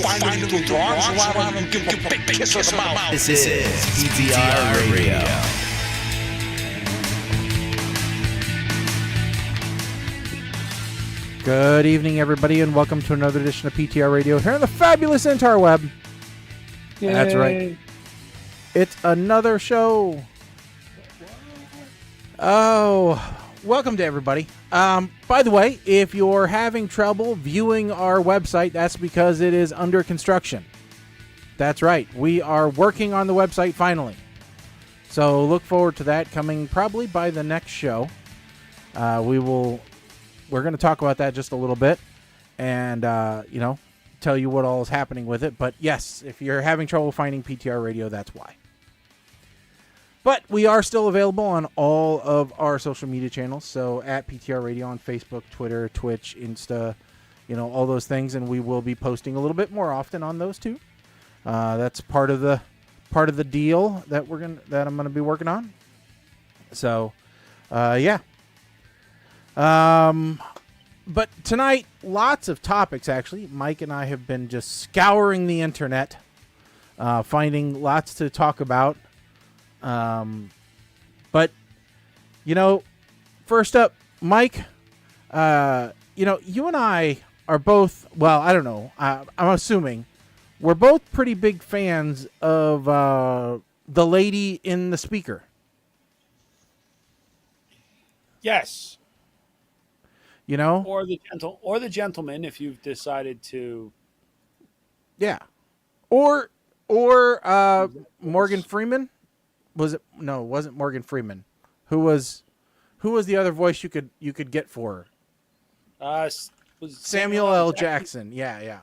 find them little dogs. Why don't you give them a big kiss on the mouth? This is PTR Radio. Good evening, everybody, and welcome to another edition of PTR Radio here on the fabulous interweb. Yay. That's right. It's another show. Oh, welcome to everybody. By the way, if you're having trouble viewing our website, that's because it is under construction. That's right. We are working on the website finally. So look forward to that coming probably by the next show. We're going to talk about that just a little bit and, tell you what all is happening with it. But yes, if you're having trouble finding PTR Radio, that's why. But we are still available on all of our social media channels. So at PTR Radio on Facebook, Twitter, Twitch, Insta, all those things. And we will be posting a little bit more often on those too. That's part of the deal that I'm gonna be working on. So, yeah. But tonight, lots of topics. Actually, Mike and I have been just scouring the internet, finding lots to talk about. But first up, Mike, you and I are both, well, I don't know. I'm assuming we're both pretty big fans of, the lady in the speaker. Yes. Or the gentleman, if you've decided to. Yeah. Or Morgan Freeman. Was it? No, it wasn't Morgan Freeman. Who was the other voice you could get for her? Was Samuel L. Jackson. Yeah.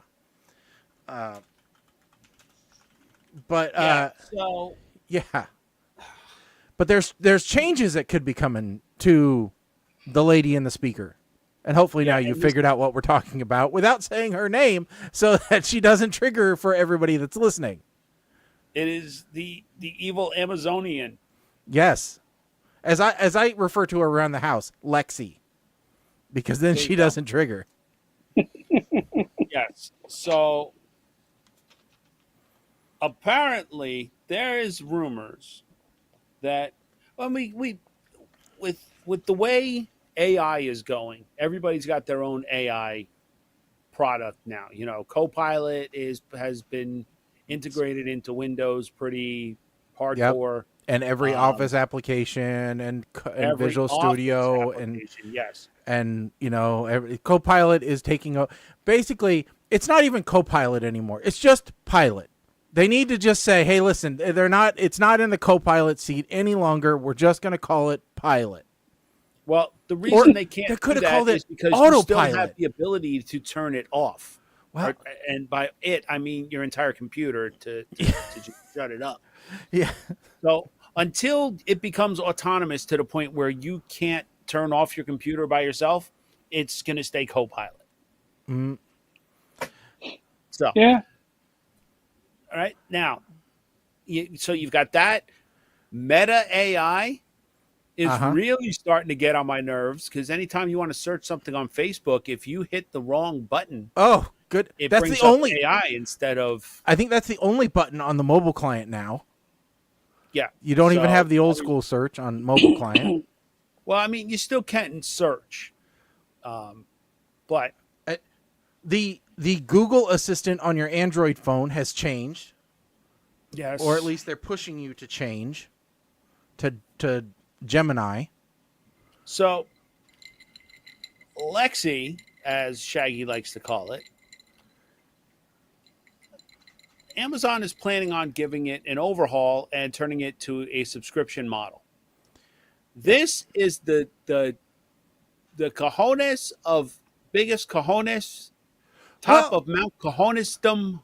But there's changes that could be coming to the lady in the speaker. And hopefully now you figured out what we're talking about without saying her name so that she doesn't trigger for everybody that's listening. It is the evil Amazonian. Yes. As I refer to her around the house, Lexi. Because then she doesn't trigger. Yes. So apparently there is rumors that we with the way AI is going, everybody's got their own AI product now. Copilot has been integrated into Windows pretty hardcore. Yep. And every Office application and Visual Studio yes. And every Copilot is taking over. Basically, it's not even Copilot anymore. It's just Pilot. They need to just say, "Hey, listen, it's not in the Copilot seat any longer. We're just going to call it Pilot." Well, the reason they can't do that is because you still have the ability to turn it off. Well, and by it, I mean your entire computer to just shut it up. Yeah. So until it becomes autonomous to the point where you can't turn off your computer by yourself, it's going to stay Copilot. Mm. So, Yeah. All right. Now, so you've got that. Meta AI is really starting to get on my nerves because anytime you want to search something on Facebook, if you hit the wrong button, good. It that's brings the up only AI instead of. I think that's the only button on the mobile client now. Yeah, you don't even have the old school search on mobile client. Well, I mean, you still can search, but the Google Assistant on your Android phone has changed. Yes, or at least they're pushing you to change to Gemini. So, Lexi, as Shaggy likes to call it, Amazon is planning on giving it an overhaul and turning it to a subscription model. This is the cojones of biggest cojones, top of Mount Cojonesdom.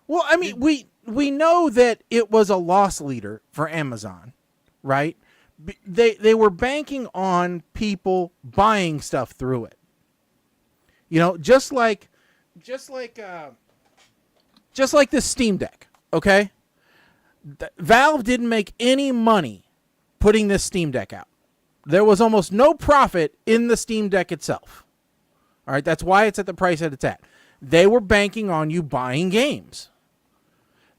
Well, I mean, we know that it was a loss leader for Amazon, right? They were banking on people buying stuff through it. Just like this Steam Deck, okay? Valve didn't make any money putting this Steam Deck out. There was almost no profit in the Steam Deck itself. All right, that's why it's at the price that it's at. they were banking on you buying games.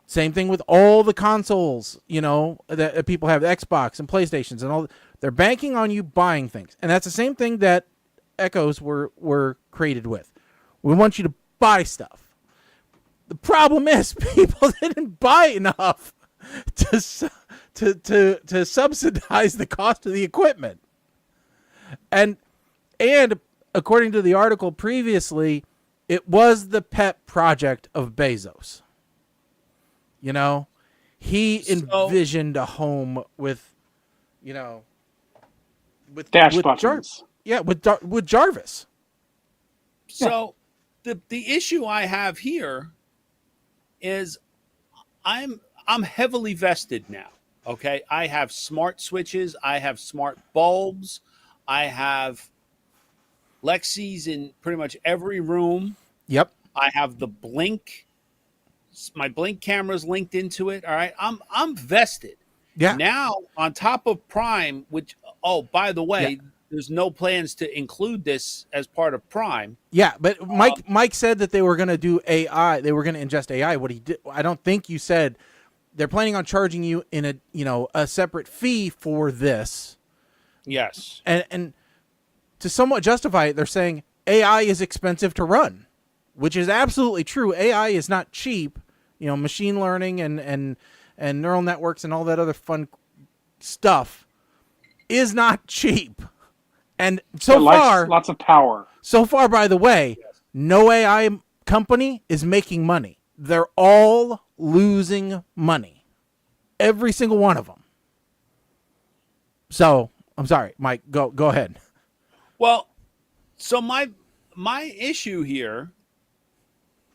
Same thing with all the consoles, that people have, Xbox and PlayStations and all. They're banking on you buying things. And that's the same thing that Echoes were created with. We want you to buy stuff. The problem is people didn't buy enough to subsidize the cost of the equipment. And according to the article previously, it was the pet project of Bezos. He envisioned a home with dash buttons. With Jarvis. So the issue I have here is I'm heavily vested now. Okay, I have smart switches, I have smart bulbs, I have Lexis in pretty much every room. Yep. I have the Blink. My Blink camera's linked into it. All right, I'm vested. Yeah. Now on top of Prime, which by the way, there's no plans to include this as part of Prime. Yeah, but Mike said that they were going to do AI. They were going to ingest AI. What he did, I don't think you said they're planning on charging you in a separate fee for this. Yes. And to somewhat justify it, they're saying AI is expensive to run, which is absolutely true. AI is not cheap. Machine learning and neural networks and all that other fun stuff is not cheap. And far, lots of power. So far, by the way, no AI company is making money. They're all losing money. Every single one of them. So, I'm sorry, Mike, go ahead. Well, so my issue here,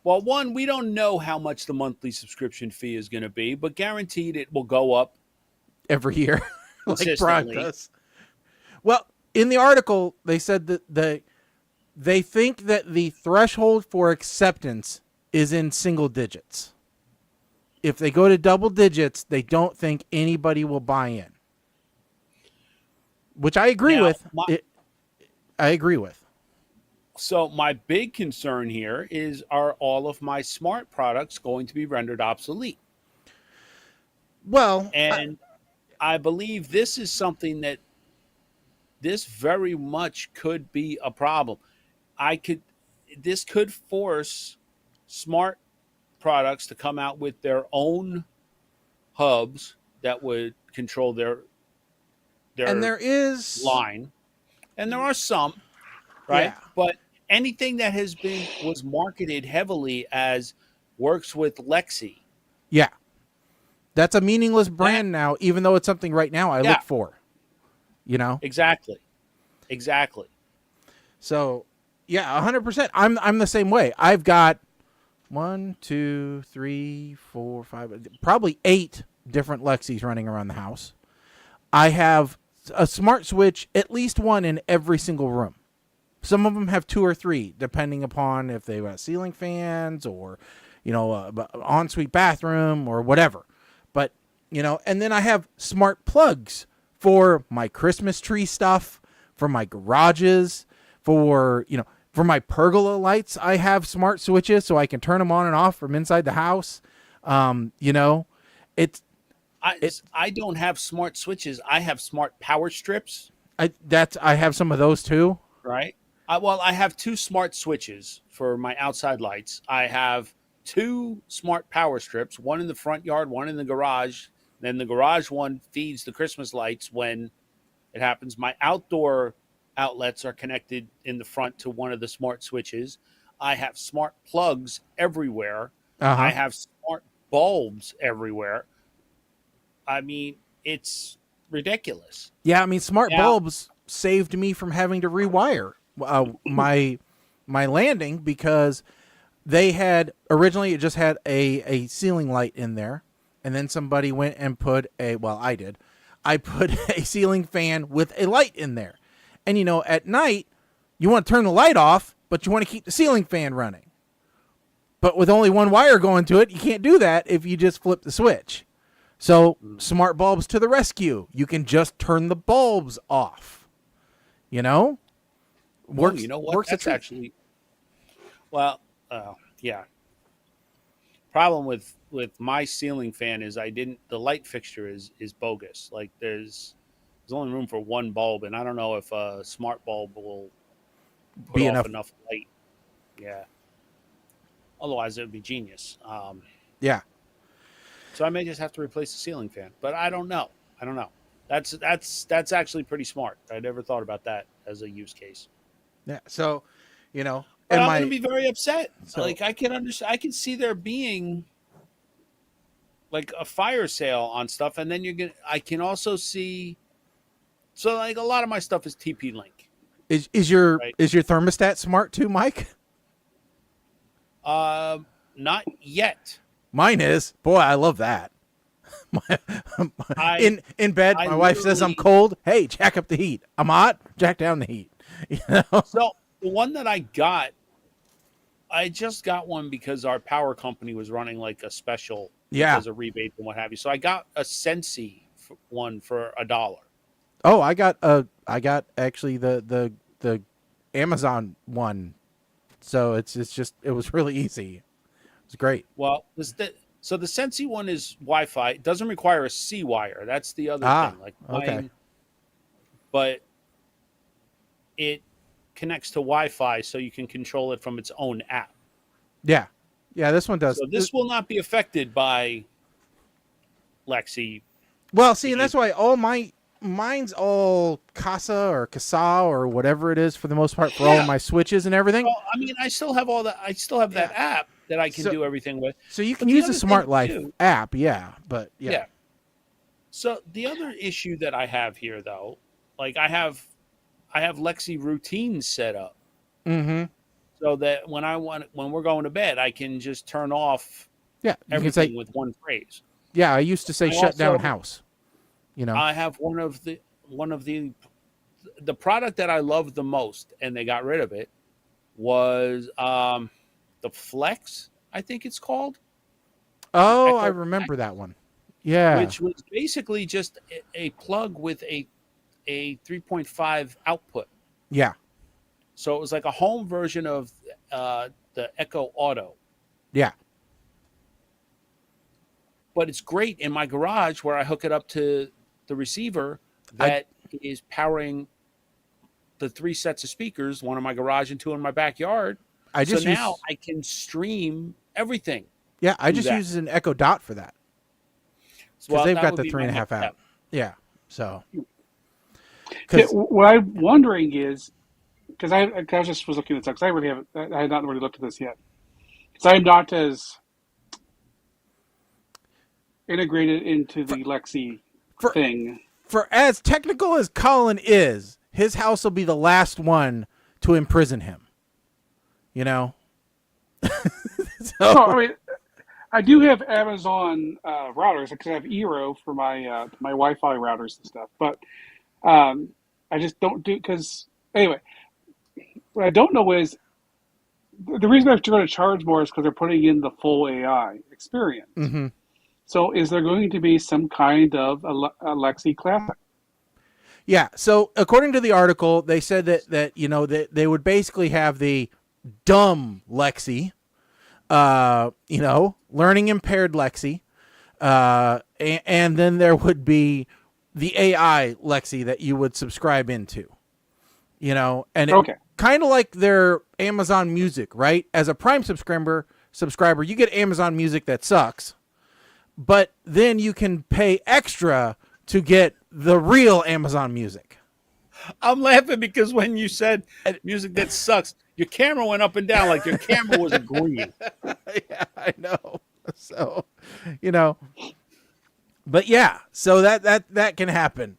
well, one, we don't know how much the monthly subscription fee is going to be, but guaranteed it will go up every year like Prime consistently. does. Well, in the article, they said that they think that the threshold for acceptance is in single digits. If they go to double digits, they don't think anybody will buy in. Which I agree with. I agree with. So my big concern here is, are all of my smart products going to be rendered obsolete? Well, and I believe this is something that this very much could be a problem. This could force smart products to come out with their own hubs that would control their and there is line. And there are some, right? Yeah. But anything that was marketed heavily as works with Lexi. Yeah. That's a meaningless brand now, even though it's something right now I look for. Exactly. So, yeah, 100%. I'm the same way. I've got 1, 2, 3, 4, 5, probably 8 different Lexis running around the house. I have a smart switch, at least one in every single room. Some of them have 2 or 3, depending upon if they've got ceiling fans or, ensuite bathroom or whatever. But, and then I have smart plugs for my Christmas tree stuff, for my garages, for my pergola lights. I have smart switches so I can turn them on and off from inside the house. I don't have smart switches. I have smart power strips. I have some of those too. Right. I have 2 smart switches for my outside lights. I have 2 smart power strips, one in the front yard, one in the garage. Then the garage one feeds the Christmas lights when it happens. My outdoor outlets are connected in the front to one of the smart switches. I have smart plugs everywhere. Uh-huh. I have smart bulbs everywhere. I mean, it's ridiculous. Yeah, I mean, smart bulbs saved me from having to rewire my landing, because they had originally, it just had a ceiling light in there, and then somebody went and put I put a ceiling fan with a light in there. And at night you want to turn the light off, but you want to keep the ceiling fan running. But with only one wire going to it, you can't do that if you just flip the switch. So smart bulbs to the rescue. You can just turn the bulbs off. Works. You know what? Works That's actually, well, Yeah. Problem with my ceiling fan is the light fixture is bogus. Like there's only room for one bulb, and I don't know if a smart bulb will put Be off enough. enough light. Yeah. Otherwise, it would be genius. Yeah. So I may just have to replace the ceiling fan, but I don't know. That's actually pretty smart. I never thought about that as a use case. Yeah. So, you know, But and I'm my going to be very upset. So- Like I can understand. I can see there being like a fire sale on stuff, and then I can also see. So like a lot of my stuff is TP Link. is your Right. is your thermostat smart too, Mike? Not yet. Mine is. Boy, I love that. In bed, I my wife says I'm literally- cold. Hey, jack up the heat. I'm hot. Jack down the heat. You know? So the one that I just got one because our power company was running like a special because of rebates and what have you. So I got a Sensi one for $1. Oh, I got actually the Amazon one. So it was really easy. It's great. Well, so the Sensi one is Wi-Fi. It doesn't require a C wire. That's the other thing. Like okay. mine, but it connects to Wi-Fi, so you can control it from its own app. Yeah. Yeah, this one does. So this will not be affected by Lexi. Well, see, and that's why mine's all Casa or Casa or whatever it is for the most part for all of my switches and everything. Well, I mean, I still have all that. I still have that app that I can do everything with. So you But can the use the other Smart thing, Life too- app, but yeah. Yeah. So the other issue that I have here, though, like I have Lexi routines set up Mm-hmm. so that when we're going to bed, I can just turn off Yeah. You can everything say, with one phrase. yeah, I used to say I shut down also- house. You know. I have one of the product that I loved the most, and they got rid of it, was the Flex, I think it's called. Oh, Echo I remember that one. Yeah. Which was basically just a plug with a 3.5 output. Yeah. So it was like a home version of the Echo Auto. Yeah. But it's great in my garage where I hook it up to the receiver that is powering the 3 sets of speakers, one in my garage and 2 in my backyard. Now I can stream everything. Yeah, I just that. use an Echo Dot for that. Because Well, they've that got would the be my 3.5 next out. step. Yeah. So. Yeah, what I'm wondering is, because I just was looking at this, because I had not really looked at this yet. Because I'm not as integrated into the Lexi thing. For as technical as Colin is, his house will be the last one to imprison him. You know? No, I mean, I do have Amazon routers because I have Eero for my Wi-Fi routers and stuff. But I just don't do because anyway. What I don't know is the reason they're going to charge more is because they're putting in the full AI experience. Mm-hmm. So, is there going to be some kind of Alexi Classic? Yeah. So according to the article, they said that you know that they would basically have the dumb Lexi, you know, learning impaired Lexi, and then there would be the AI Lexi that you would subscribe into. You know, and kind of like their Amazon Music, right? As a Prime subscriber, you get Amazon Music that sucks, but then you can pay extra to get the real Amazon Music. I'm laughing because when you said music that sucks, your camera went up and down like your camera was agreeing. Yeah, I know. So, you know, but yeah, so that can happen.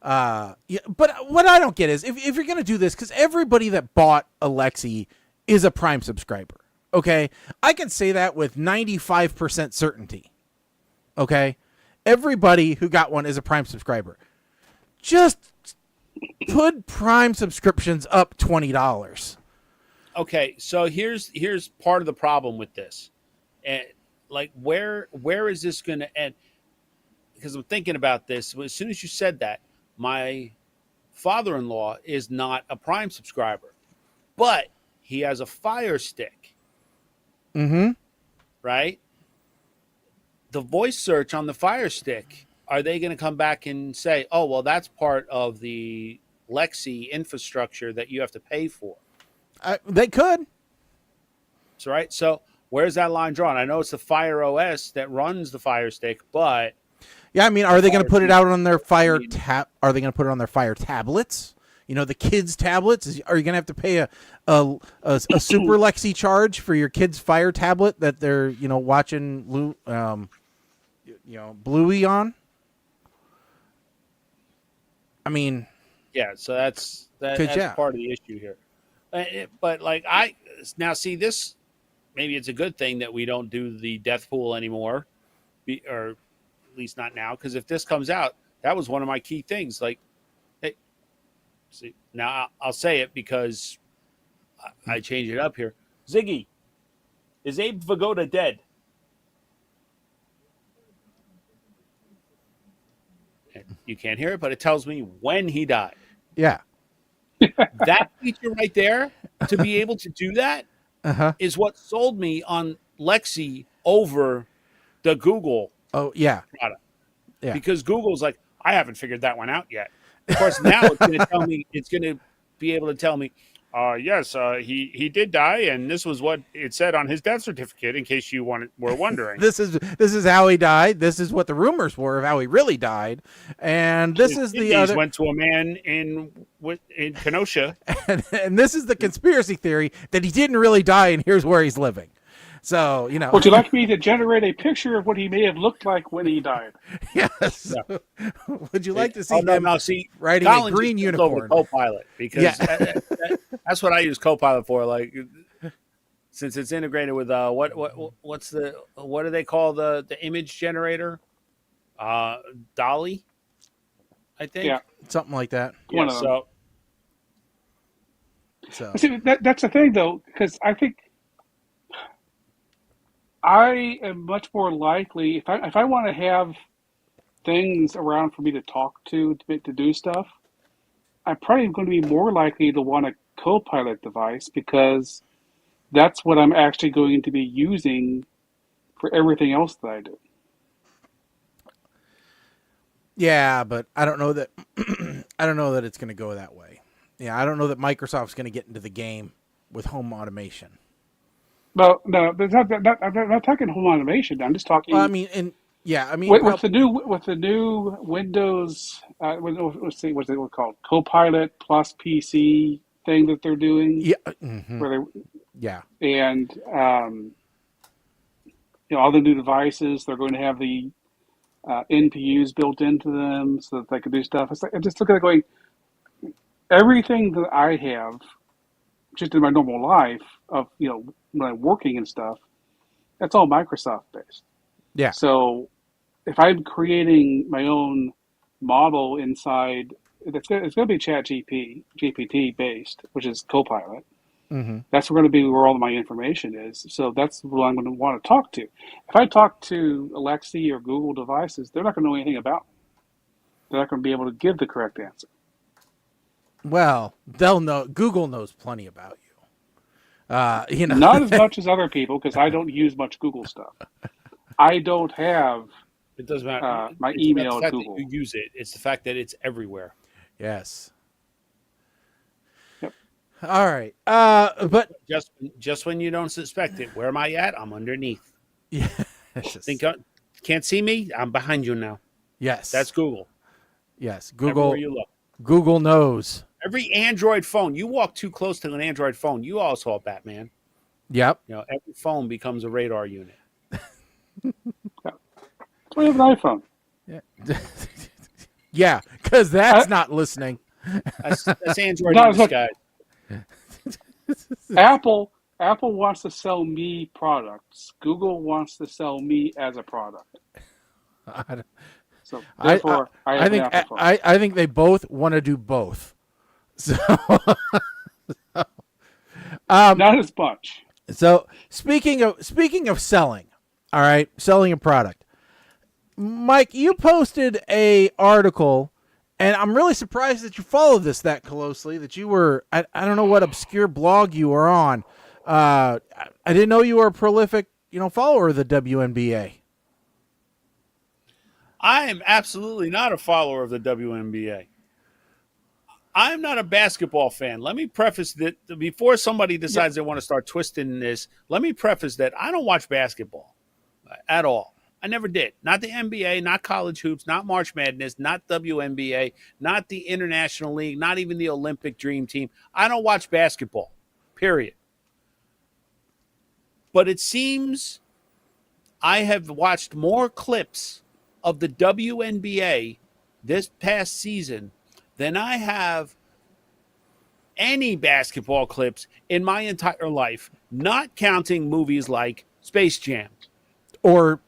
Yeah, but what I don't get is if you're going to do this, because everybody that bought a Lexi is a Prime subscriber. Okay. I can say that with 95% certainty. Okay. Everybody who got one is a Prime subscriber. Just put Prime subscriptions up $20. Okay, so here's part of the problem with this, and like where is this going to end? Because I'm thinking about this. As soon as you said that, my father-in-law is not a Prime subscriber, but he has a Fire Stick, Mm-hmm. right? The voice search on the Fire Stick, are they going to come back and say, oh, well, that's part of the Lexi infrastructure that you have to pay for? They could. So, right? So where's that line drawn? I know it's the Fire OS that runs the Fire Stick, but Yeah, I mean, are they going to put it out on their Fire mean- tab? Are they going to put it on their Fire tablets? You know, the kids' tablets. Are you going to have to pay a super Lexi charge for your kid's Fire tablet that they're watching Bluey on? I mean, yeah. So that's part of the issue here. But like I now see this, maybe it's a good thing that we don't do the death pool anymore, or at least not now. Because if this comes out, that was one of my key things. Like, hey, see, now I'll say it because I change it up here. Ziggy, is Abe Vigoda dead? You can't hear it, but it tells me when he died. yeah. That feature right there, to be able to do that, Uh-huh. is what sold me on Lexi over the Google Oh, yeah. product. Yeah. Because Google's like, I haven't figured that one out yet. Of course, now it's going to tell me, it's going to be able to tell me, yes, he did die, and this was what it said on his death certificate, in case you were wondering. This is how he died. This is what the rumors were of how he really died, and this is the Kidneys other. went to a man in Kenosha. And this is the conspiracy theory that he didn't really die, and here's where he's living. So Would you like me to generate a picture of what he may have looked like when he died? Yes. Would you like to see Oh, no, him no, see, riding Colin a green just goes over unicorn? Copilot, because Yeah. that's what I use Copilot for. Like, since it's integrated with what do they call the image generator? Dolly, I think. Yeah. Something like that. One of them. So See, that's the thing, though, because I think I am much more likely if I want to have things around for me to talk to do stuff. I'm probably going to be more likely to want a Copilot device because that's what I'm actually going to be using for everything else that I do. yeah, but I don't know that I don't know that it's going to go that way. Yeah, I don't know that Microsoft's going to get into the game with home automation. Well, no, I'm not talking home automation. I'm just talking. Well, I mean, With the new Windows, let's see, what's it called? Copilot plus PC thing that they're doing, yeah, mhm, where yeah, and all the new devices, they're going to have the NPUs built into them so that they can do stuff. It's like, I just look at it going, everything that I have, just in my normal life of when I'm working and stuff, that's all Microsoft based. yeah. So if I'm creating my own model inside, it's going to be GPT based, which is Copilot. Mm-hmm. That's going to be where all of my information is. So that's what I'm going to want to talk to. If I talk to Alexi or Google devices, they're not going to know anything about me. They're not going to be able to give the correct answer. Well, they'll know. Google knows plenty about you. Not as much as other people because I don't use much Google stuff. I don't have It doesn't matter. my It's email not the at fact Google. that you use it. It's the fact that it's everywhere. Yes. Yep. All right. But Just when you don't suspect it, where am I at? I'm underneath. yeah. Can't see me? I'm behind you now. Yes. That's Google. yes. Everywhere Google. you look. Google knows. Every Android phone, you walk too close to an Android phone, you all saw Batman. Yep. Every phone becomes a radar unit. So we have an iPhone. Yeah. Yeah, because that's not listening. That's Android No, in look. disguise. Apple wants to sell me products. Google wants to sell me as a product. So therefore, I have think an Apple phone. I think they both want to do both. So, Not as much. so speaking of selling, all right, selling a product. Mike, you posted a article, and I'm really surprised that you followed this that closely. That you were, I don't know what obscure blog you were on, I didn't know you were a prolific, follower of the WNBA. I am absolutely not a follower of the WNBA. I'm not a basketball fan. Let me preface that before somebody decides they want to start twisting this. Let me preface that I don't watch basketball at all. I never did. Not the NBA, not college hoops, not March Madness, not WNBA, not the International League, not even the Olympic Dream Team. I don't watch basketball, period. But it seems I have watched more clips of the WNBA this past season than I have any basketball clips in my entire life, not counting movies like Space Jam. Or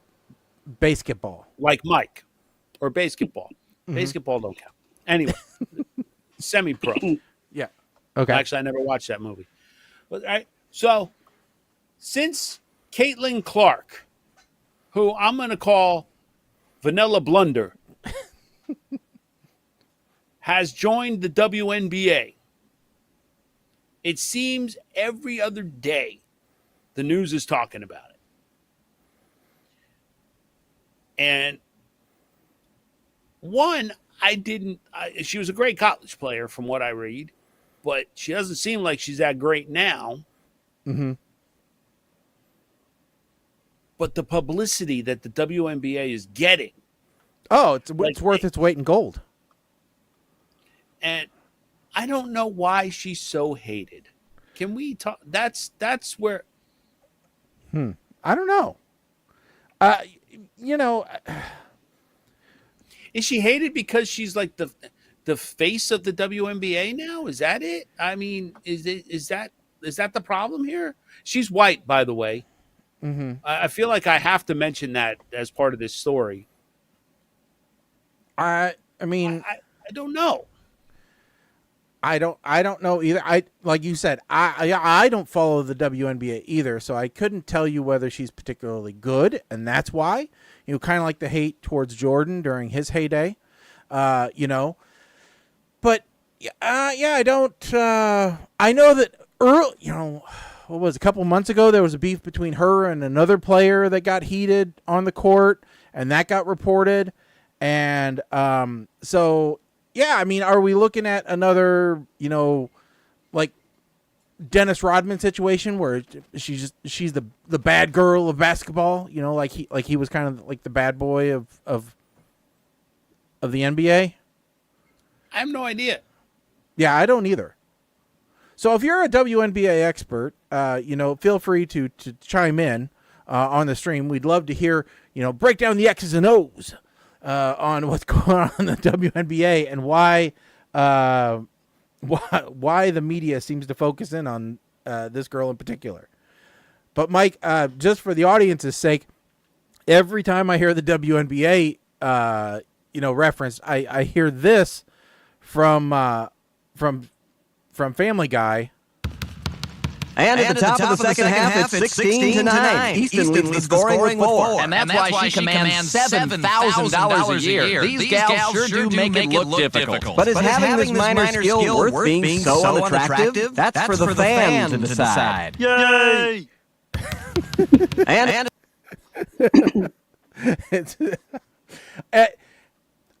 basketball. Like Mike. Or basketball. Basketball don't count. Anyway, semi-pro. Yeah. Okay. Actually, I never watched that movie. But, all right, so since Caitlin Clark, who I'm going to call Vanilla Blunder, has joined the WNBA, it seems every other day the news is talking about it. And one, she was a great college player from what I read, but she doesn't seem like she's that great now. Mm-hmm. But the publicity that the WNBA is getting. Oh, it's worth its weight in gold. And I don't know why she's so hated. Can we talk? That's where. I don't know. Is she hated because she's like the face of the WNBA now? Is that it? I mean, is that the problem here? She's white, by the way. Mm-hmm. I feel like I have to mention that as part of this story. I mean, I don't know. I don't know either. Like you said, I don't follow the WNBA either, so I couldn't tell you whether she's particularly good, and that's why, kind of like the hate towards Jordan during his heyday, But I don't. I know that early, what was it, a couple months ago there was a beef between her and another player that got heated on the court, and that got reported, and so. Yeah, I mean, are we looking at another, like Dennis Rodman situation where she's the bad girl of basketball, like he was kind of like the bad boy of the NBA? I have no idea. Yeah, I don't either. So if you're a WNBA expert, feel free to chime in on the stream. We'd love to hear, break down the X's and O's. On what's going on in the WNBA and why the media seems to focus in on this girl in particular. But Mike, just for the audience's sake, every time I hear the WNBA, reference, I hear this from Family Guy. And at the top of the second half, it's 16-9. Easton leads the scoring with 4. And that's why she commands $7,000 a year. These gals sure do make it look difficult. But is having this minor skill worth being so unattractive? That's for the fans to decide. Yay! And It's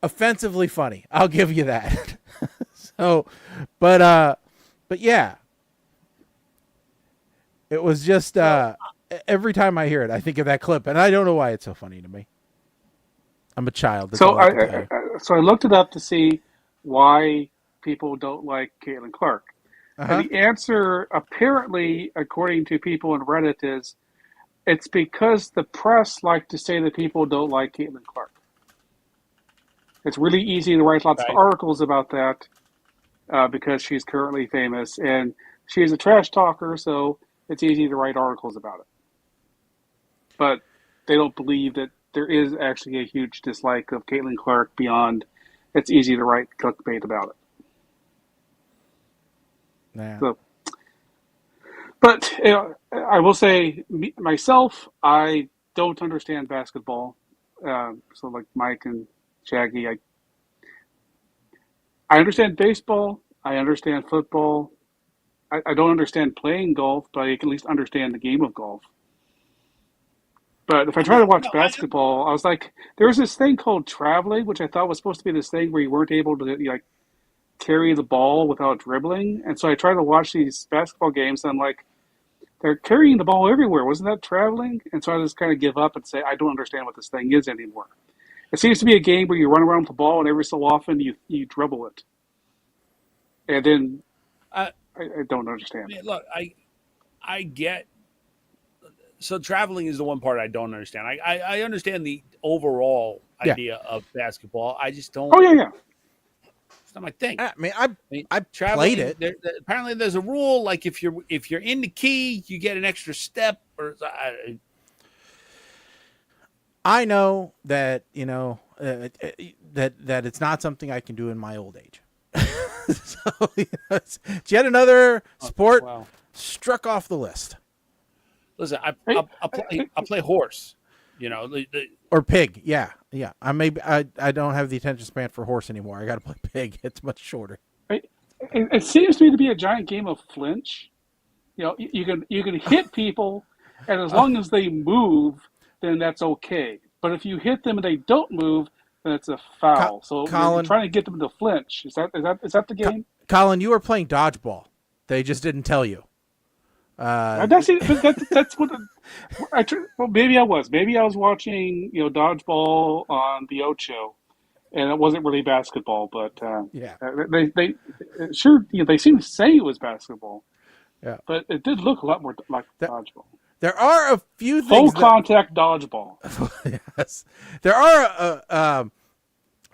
offensively funny. I'll give you that. But yeah. It was just every time I hear it, I think of that clip, and I don't know why it's so funny to me. I'm a child. That's all I can tell you. So I looked it up to see why people don't like Caitlin Clark. And the answer, apparently, according to people in Reddit, is it's because the press like to say that people don't like Caitlin Clark. It's really easy to write lots of articles about that because she's currently famous, and she's a trash talker, so it's easy to write articles about it. But they don't believe that there is actually a huge dislike of Caitlin Clark beyond it's easy to write clickbait about it. Yeah. So, but I will say, myself, I don't understand basketball. So like Mike and Shaggy, I understand baseball. I understand football. I don't understand playing golf, but I can at least understand the game of golf. But if I try to watch basketball, I was like, there was this thing called traveling, which I thought was supposed to be this thing where you weren't able to like carry the ball without dribbling. And so I tried to watch these basketball games, and I'm like, they're carrying the ball everywhere. Wasn't that traveling? And so I just kind of give up and say, I don't understand what this thing is anymore. It seems to be a game where you run around with the ball, and every so often you dribble it. And then I don't understand. Look, I get. So traveling is the one part I don't understand. I understand the overall idea of basketball. I just don't. Oh yeah. It's not my thing. I mean, I played it. Apparently, there's a rule like if you're in the key, you get an extra step. Or I know that that it's not something I can do in my old age. So it's yet another sport struck off the list. Listen, I play horse, or pig. Yeah. I don't have the attention span for horse anymore. I got to play pig. It's much shorter. It seems to me to be a giant game of flinch. You can hit people, and as long as they move, then that's okay. But if you hit them and they don't move, then it's a foul. So Colin, you're trying to get them to flinch. Is that the game? Colin, you were playing dodgeball. They just didn't tell you. That's what. Well, maybe I was. Maybe I was watching dodgeball on the Ocho, and it wasn't really basketball. But they sure they seemed to say it was basketball. Yeah, but it did look a lot more like dodgeball. There are a few full things. Contact dodgeball. Yes, there are.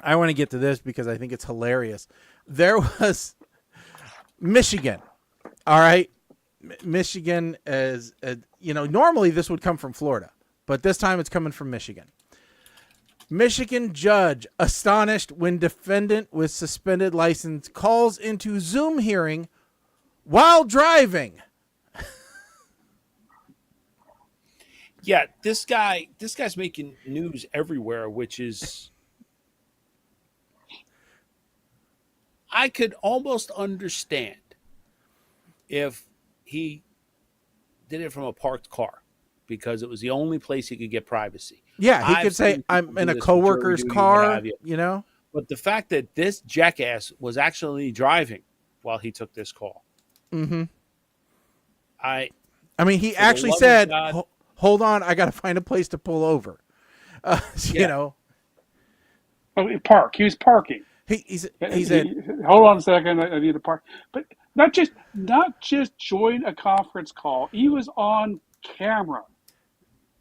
I want to get to this because I think it's hilarious. There was Michigan. All right. Michigan is, normally this would come from Florida, but this time it's coming from Michigan. Michigan judge astonished when defendant with suspended license calls into Zoom hearing while driving. Yeah, this guy's making news everywhere, which is, I could almost understand if he did it from a parked car because it was the only place he could get privacy. Yeah, he could say, I'm in a coworker's car, But the fact that this jackass was actually driving while he took this call. Mm-hmm. I mean, he actually said, hold on, I got to find a place to pull over. You know. Oh, park. He was parking. He said, hold on a second, I need to park. But not just join a conference call. He was on camera.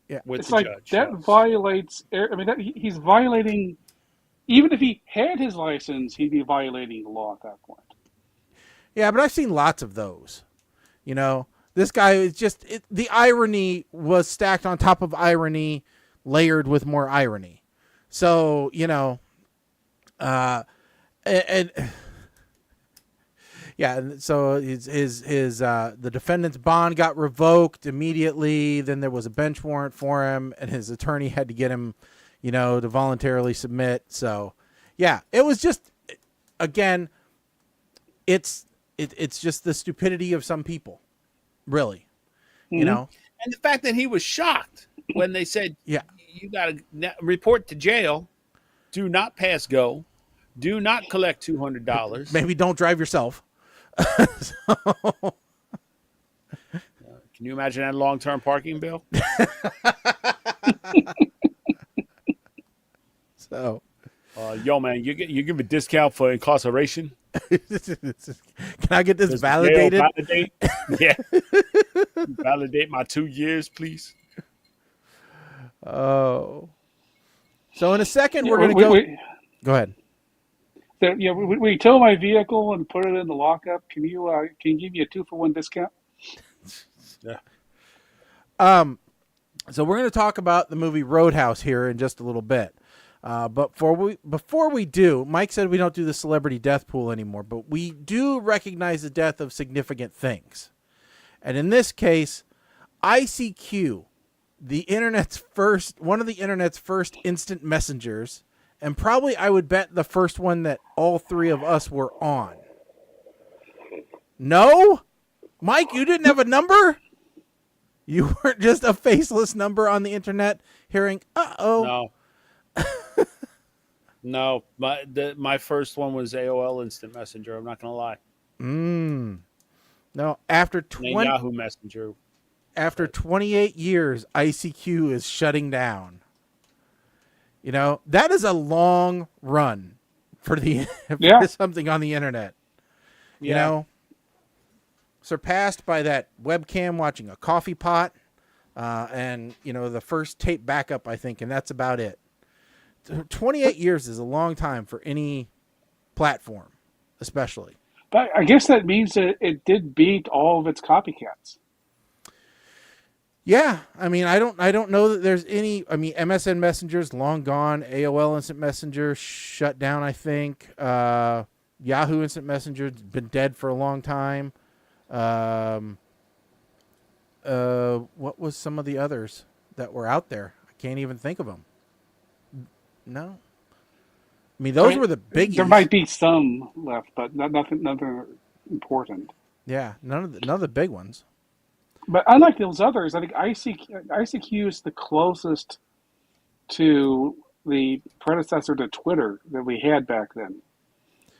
Yeah, with it's the like judge. that violates. I mean, he's violating. Even if he had his license, he'd be violating the law at that point. Yeah, but I've seen lots of those. This guy is just the irony was stacked on top of irony, layered with more irony. So and yeah, so his the defendant's bond got revoked immediately. Then there was a bench warrant for him, and his attorney had to get him, to voluntarily submit. So, yeah, it was just, again, it's just the stupidity of some people, really, Mm-hmm. And the fact that he was shocked when they said, yeah, you got to report to jail, do not pass go, do not collect $200. Maybe don't drive yourself. Can you imagine that long-term parking bill? So, yo, man, you give a discount for incarceration? Can I get this validated? Yeah. Validate my 2 years, please. Oh. So in a second, we're going to go. Go ahead. So, we tow my vehicle and put it in the lockup. Can you give me a 2-for-1 discount? Yeah. So we're going to talk about the movie Roadhouse here in just a little bit. But before we do, Mike said we don't do the celebrity death pool anymore, but we do recognize the death of significant things. And in this case, ICQ, one of the internet's first instant messengers, and probably I would bet the first one that all three of us were on. No? Mike, you didn't have a number? You weren't just a faceless number on the internet hearing, uh-oh. No. No, my first one was AOL Instant Messenger. I'm not going to lie. No, after Yahoo Messenger. After 28 years, ICQ is shutting down. You know, that is a long run for for something on the internet. You know, surpassed by that webcam watching a coffee pot, and the first tape backup, I think, and that's about it. 28 years is a long time for any platform, especially. But I guess that means that it did beat all of its copycats. Yeah, I mean, I don't know that there's any. I mean, MSN Messenger's long gone. AOL Instant Messenger shut down, I think. Yahoo Instant Messenger's been dead for a long time. What was some of the others that were out there? I can't even think of them. No. I mean, those were the biggies. There might be some left, but nothing important. Yeah, none of the big ones. But unlike those others, I think ICQ is the closest to the predecessor to Twitter that we had back then.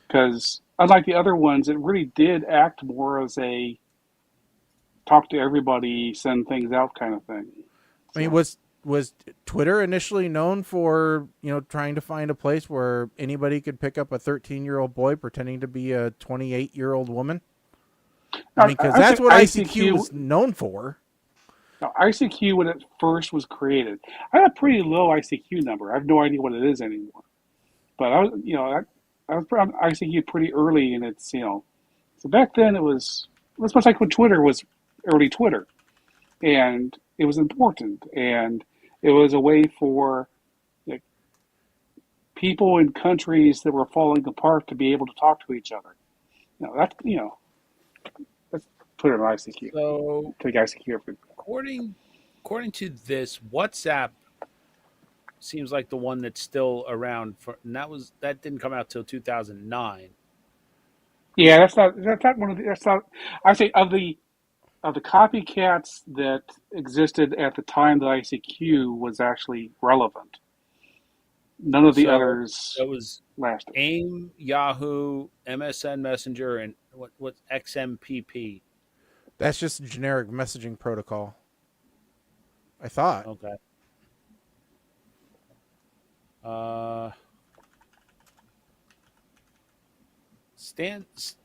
Because unlike the other ones, it really did act more as a talk to everybody, send things out kind of thing. So. I mean, was Twitter initially known for, trying to find a place where anybody could pick up a 13-year-old boy pretending to be a 28-year-old woman? I mean, because that's what ICQ was known for. Now, ICQ, when it first was created, I had a pretty low ICQ number. I have no idea what it is anymore. But I was on ICQ pretty early, and it's, so back then it was much like when Twitter was early Twitter, and it was important, and it was a way for people in countries that were falling apart to be able to talk to each other. Let's put it on ICQ. So, take ICQ every. According to this, WhatsApp seems like the one that's still around and that didn't come out till 2009. Yeah, that's not one of the. That's not. I say of the copycats that existed at the time that ICQ was actually relevant. None of the others. It was lasted. AIM, Yahoo, MSN Messenger, and what's XMPP. That's just a generic messaging protocol. I thought. Okay.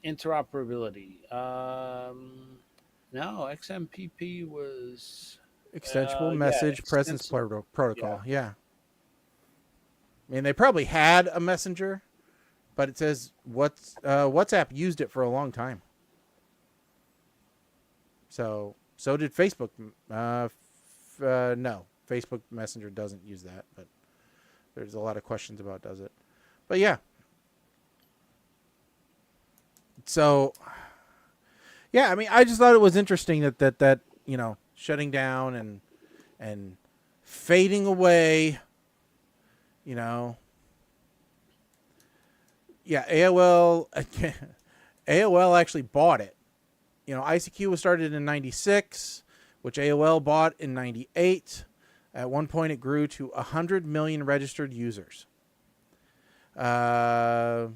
Interoperability. No, XMPP was extensible message presence protocol. Yeah. I mean, they probably had a messenger, but it says WhatsApp used it for a long time. So did Facebook. No, Facebook Messenger doesn't use that, but there's a lot of questions about does it. But yeah. So, yeah, I mean, I just thought it was interesting that shutting down and fading away, Yeah, AOL actually bought it. ICQ was started in 96, which AOL bought in 98. At one point, it grew to 100 million registered users. The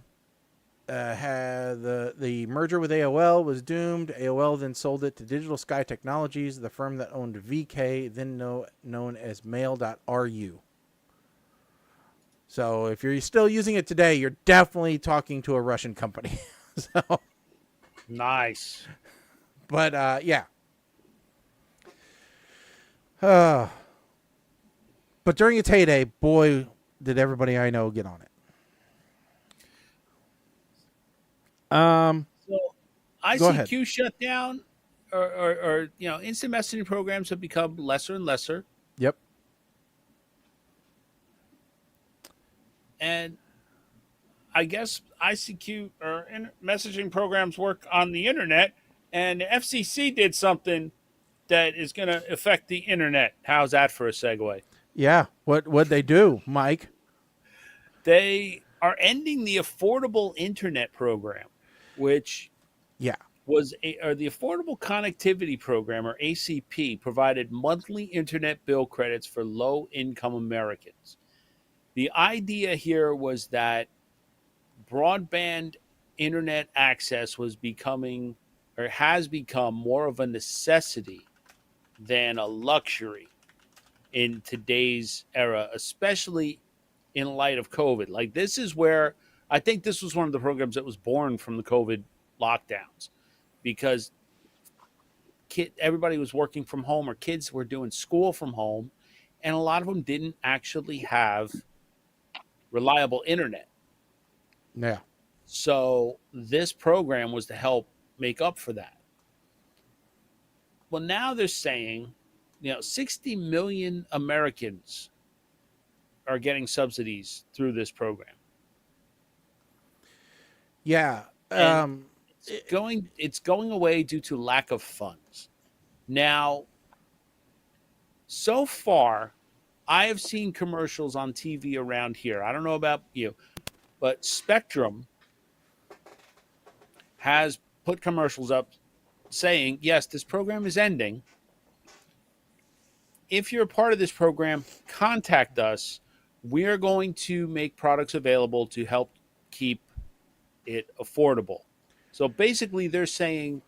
merger with AOL was doomed. AOL then sold it to Digital Sky Technologies, the firm that owned VK, then known as Mail.ru. So if you're still using it today, you're definitely talking to a Russian company. So nice. But yeah. But during its heyday, boy, did everybody I know get on it. So ICQ shut down, or instant messaging programs have become lesser and lesser. Yep. And I guess ICQ or messaging programs work on the internet, and the FCC did something that is going to affect the internet. How's that for a segue? Yeah. What'd they do, Mike? They are ending the Affordable Internet Program, which or the Affordable Connectivity Program, or ACP, provided monthly internet bill credits for low-income Americans. The idea here was that broadband internet access was becoming, or has become, more of a necessity than a luxury in today's era, especially in light of COVID. Like, this is where I think this was one of the programs that was born from the COVID lockdowns, because everybody was working from home, or kids were doing school from home, and a lot of them didn't actually have reliable internet. Yeah. So this program was to help make up for that. Well, now they're saying, 60 million Americans are getting subsidies through this program. Yeah. It's going away due to lack of funds. Now, so far, I have seen commercials on TV around here. I don't know about you, but Spectrum has put commercials up saying, yes, this program is ending. If you're a part of this program, contact us. We're going to make products available to help keep it affordable. So basically, they're saying,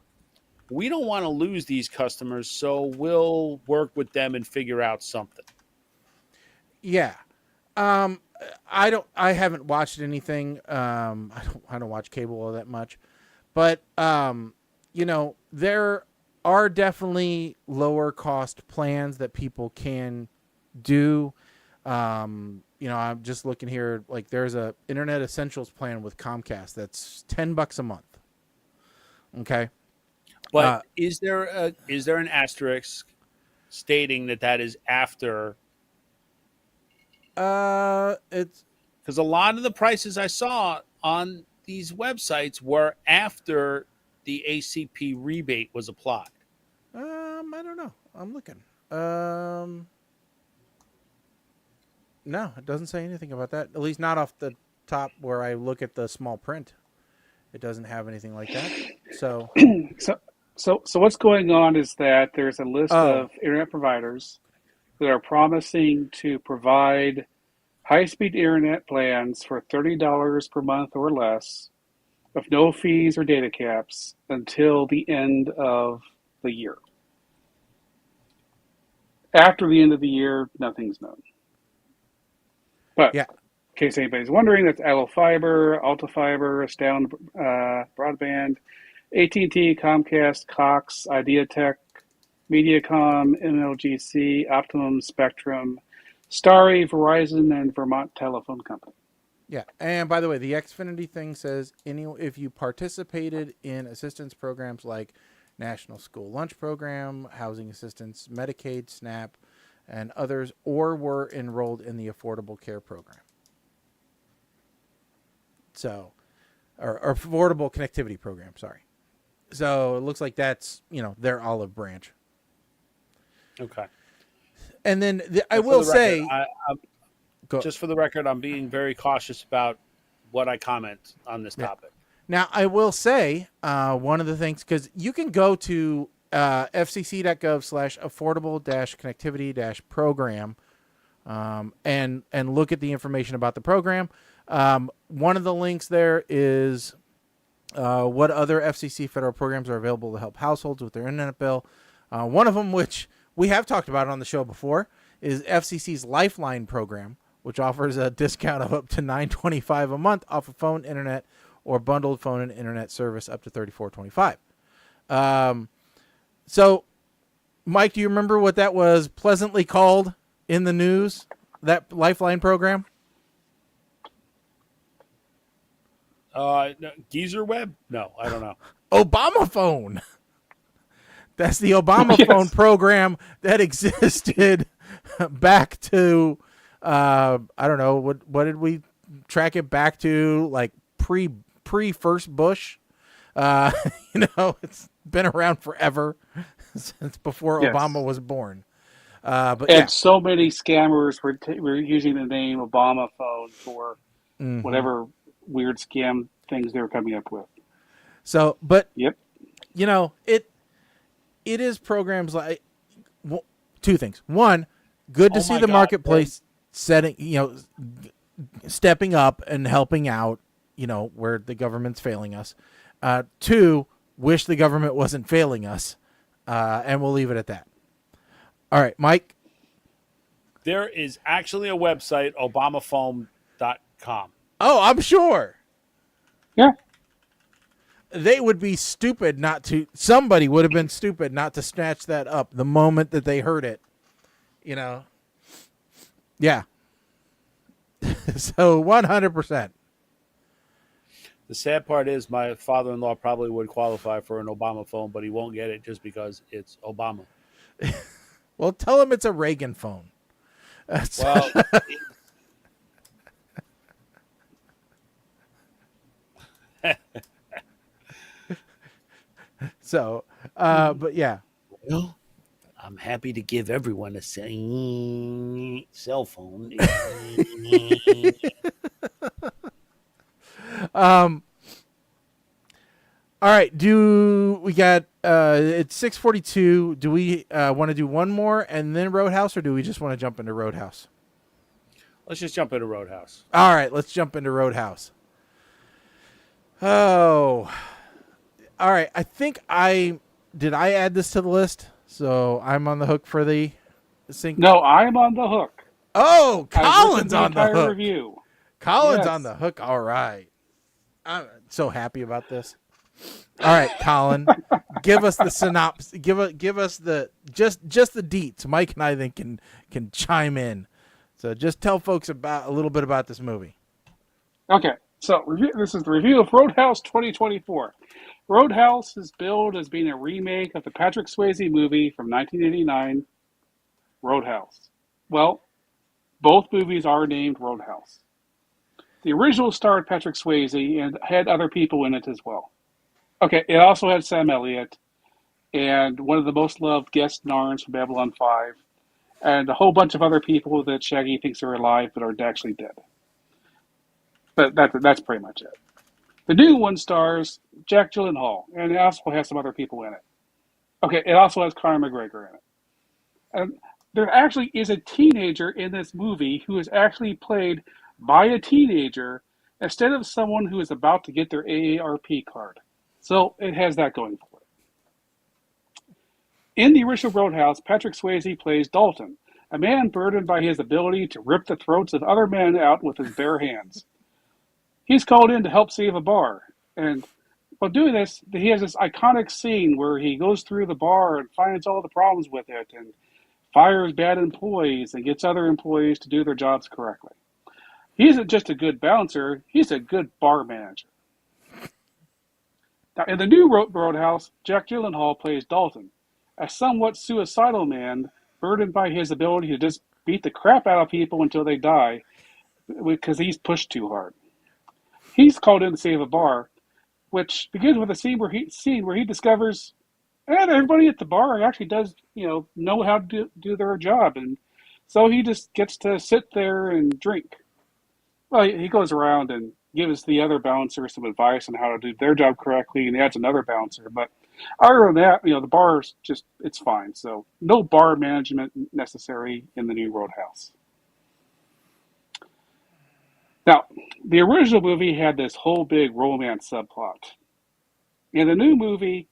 we don't want to lose these customers, so we'll work with them and figure out something. Yeah. I haven't watched anything. I don't watch cable all that much, but there are definitely lower cost plans that people can do. I'm just looking here, like there's a Internet Essentials plan with Comcast that's $10 a month. Okay. But is there an asterisk stating that is after? It's because a lot of the prices I saw on these websites were after the ACP rebate was applied. I don't know. I'm looking. No, it doesn't say anything about that. At least not off the top where I look at the small print. It doesn't have anything like that. So what's going on is that there's a list of internet providers that are promising to provide high-speed internet plans for $30 per month or less, with no fees or data caps, until the end of the year. After the end of the year, nothing's known. But yeah. In case anybody's wondering, that's Allo Fiber, Alta Fiber, Astound Broadband, AT&T, Comcast, Cox, Ideatech, Mediacom, MLGC, Optimum, Spectrum, Starry, Verizon, and Vermont Telephone Company. Yeah, and by the way, the Xfinity thing says if you participated in assistance programs like National School Lunch Program, Housing Assistance, Medicaid, SNAP, and others, or were enrolled in the Affordable Care Program. So, or Affordable Connectivity Program, sorry. So it looks like that's, their olive branch. Okay. And then I will say... Just for the record, I'm being very cautious about what I comment on this topic. Now, I will say one of the things, because you can go to fcc.gov/affordable-connectivity-program and look at the information about the program. One of the links there is what other FCC federal programs are available to help households with their internet bill. One of them, which we have talked about on the show before, is FCC's Lifeline program, which offers a discount of up to $9.25 a month off of phone, internet, or bundled phone and internet service up to $34.25. So, Mike, do you remember what that was pleasantly called in the news, that Lifeline program? Geezer Web? No, I don't know. Obama phone. That's the Obama phone program that existed back to... I don't know, what did we track it back to, like pre first Bush? It's been around forever, since before Obama was born. So many scammers were using the name Obama phone for whatever weird scam things they were coming up with. So, but yep. it is programs like two things. One, good to see the marketplace setting, stepping up and helping out, where the government's failing us. Two, wish the government wasn't failing us. And we'll leave it at that. All right, Mike. There is actually a website, obamaphone.com. Oh, I'm sure. Yeah. They would be stupid not to. Somebody would have been stupid not to snatch that up the moment that they heard it. Yeah. So 100%. The sad part is my father-in-law probably would qualify for an Obama phone, but he won't get it just because it's Obama. Well, tell him it's a Reagan phone. Well, so, but yeah. Well, I'm happy to give everyone a cell phone. All right. Do we got? It's 6:42. Do we want to do one more and then Roadhouse, or do we just want to jump into Roadhouse? Let's just jump into Roadhouse. All right. Let's jump into Roadhouse. Oh. All right. I think I add this to the list, so I'm on the hook for the sync. No, I'm on the hook. Oh, Colin's on the hook. Review. Colin's on the hook. All right. I'm so happy about this. All right, Colin, give us the synopsis. Give us the just the deets. Mike and I think can chime in. So just tell folks a little bit about this movie. Okay, so this is the review of Roadhouse 2024. Roadhouse is billed as being a remake of the Patrick Swayze movie from 1989, Roadhouse. Well, both movies are named Roadhouse. The original starred Patrick Swayze and had other people in it as well. Okay, it also had Sam Elliott and one of the most loved guest Narns from Babylon 5 and a whole bunch of other people that Shaggy thinks are alive but are actually dead. But that's pretty much it. The new one stars Jack Gyllenhaal, and it also has some other people in it. Okay, it also has Conor McGregor in it. And there actually is a teenager in this movie who is actually played by a teenager instead of someone who is about to get their AARP card. So it has that going for it. In the original Roadhouse, Patrick Swayze plays Dalton, a man burdened by his ability to rip the throats of other men out with his bare hands. He's called in to help save a bar, and while doing this, he has this iconic scene where he goes through the bar and finds all the problems with it and fires bad employees and gets other employees to do their jobs correctly. He isn't just a good bouncer, he's a good bar manager. Now, in the new Roadhouse, Jack Gyllenhaal plays Dalton, a somewhat suicidal man burdened by his ability to just beat the crap out of people until they die because he's pushed too hard. He's called in to save a bar, which begins with a scene where he discovers that everybody at the bar actually does, know how to do their job, and so he just gets to sit there and drink. Well, he goes around and gives the other bouncers some advice on how to do their job correctly, and he adds another bouncer. But other than that, the bar's it's fine. So no bar management necessary in the new Roadhouse. Now, the original movie had this whole big romance subplot. In the new movie,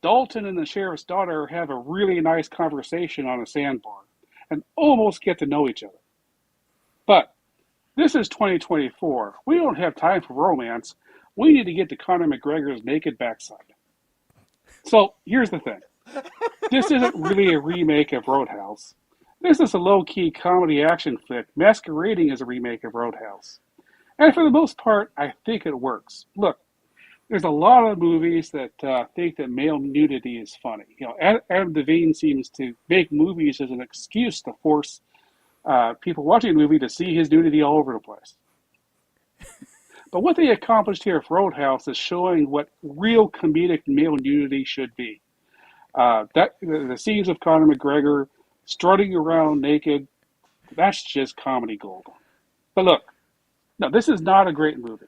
Dalton and the sheriff's daughter have a really nice conversation on a sandbar and almost get to know each other. But this is 2024. We don't have time for romance. We need to get to Conor McGregor's naked backside. So here's the thing. This isn't really a remake of Roadhouse. This is a low-key comedy action flick masquerading as a remake of Roadhouse. And for the most part, I think it works. Look, there's a lot of movies that think that male nudity is funny. Adam Devine seems to make movies as an excuse to force people watching a movie to see his nudity all over the place. But what they accomplished here for Roadhouse is showing what real comedic male nudity should be. The scenes of Conor McGregor strutting around naked, that's just comedy gold. But look, no, this is not a great movie.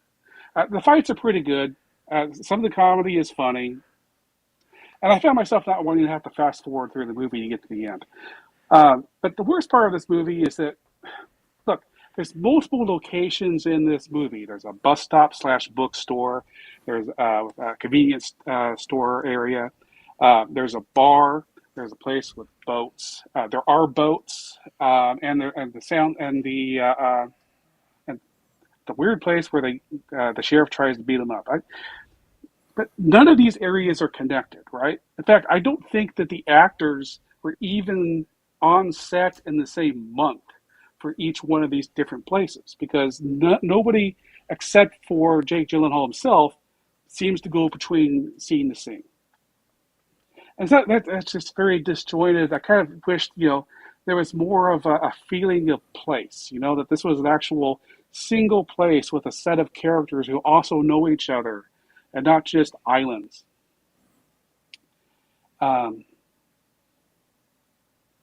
The fights are pretty good. Some of the comedy is funny. And I found myself not wanting to have to fast forward through the movie to get to the end. But the worst part of this movie is that, look, there's multiple locations in this movie. There's a bus stop / bookstore. There's a convenience store area. There's a bar. There's a place with boats. There are boats, and the sound and the weird place where the sheriff tries to beat them up. But none of these areas are connected, right? In fact, I don't think that the actors were even on set in the same month for each one of these different places, because nobody except for Jake Gyllenhaal himself seems to go between scene to scene. And that's just very disjointed. I kind of wished, there was more of a feeling of place, that this was an actual single place with a set of characters who also know each other and not just islands. But,